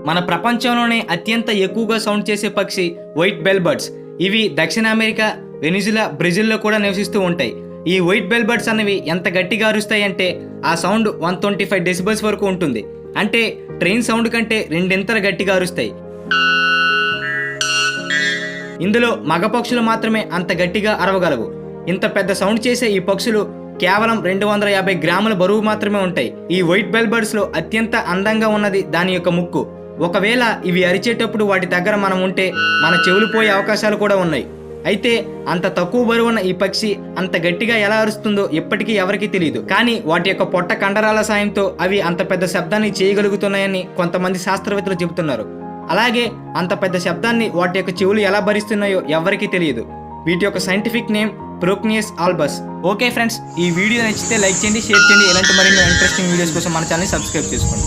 మన ప్రపంచంలోనే అత్యంత ఎక్కువగా సౌండ్ చేసే పక్షి వైట్ బెల్బర్డ్స్. ఇవి దక్షిణ అమెరికా, వెనిజులా, బ్రెజిల్లో కూడా నివసిస్తూ ఉంటాయి. ఈ వైట్ బెల్బర్డ్స్ అనేవి ఎంత గట్టిగా అరుస్తాయంటే ఆ సౌండ్ 125 డెసిబల్స్ వరకు ఉంటుంది. అంటే ట్రైన్ సౌండ్ కంటే రెండింతలు గట్టిగా అరుస్తాయి. ఇందులో మగ పక్షులు మాత్రమే అంత గట్టిగా అరవగలవు. ఇంత పెద్ద సౌండ్ చేసే ఈ పక్షులు కేవలం 250 గ్రాముల బరువు మాత్రమే ఉంటాయి. ఈ వైట్ బెల్బర్డ్స్ లో అత్యంత అందంగా ఉన్నది దాని యొక్క ముక్కు. ఒకవేళ ఇవి అరిచేటప్పుడు వాటి దగ్గర మనం ఉంటే మన చెవులు పోయే అవకాశాలు కూడా ఉన్నాయి. అయితే అంత తక్కువ బరువున్న ఈ పక్షి అంత గట్టిగా ఎలా అరుస్తుందో ఇప్పటికీ ఎవరికీ తెలియదు. కానీ వాటి యొక్క పొట్ట కండరాల సాయంతో అవి అంత పెద్ద శబ్దాన్ని చేయగలుగుతున్నాయని కొంతమంది శాస్త్రవేత్తలు చెబుతున్నారు. అలాగే అంత పెద్ద శబ్దాన్ని వాటి యొక్క చెవులు ఎలా భరిస్తున్నాయో ఎవరికీ తెలియదు. వీటి యొక్క scientific name Procnias albus. Okay friends, ఈ వీడియో నచ్చితే లైక్ చేయండి, షేర్ చేయండి. ఇలాంటి మరిన్ని ఇంట్రెస్టింగ్ వీడియోస్ కోసం మన ఛానల్ని సబ్స్క్రైబ్ చేసుకోండి.